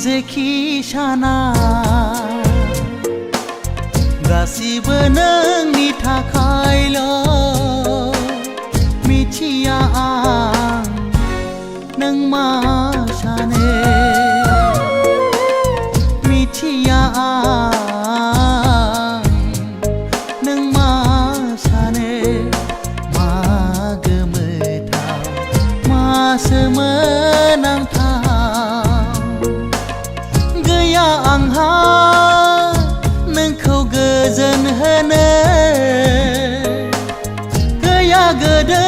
जेखि साना गासिबो नोंनि थाखायल' मिथिया आं नों मा सानो मिथिया आं नों मा सानो मा गोमोथाव मा सोमोनांथाव गैया आंहा नोंखौ गोजोन होनो गैया गोदो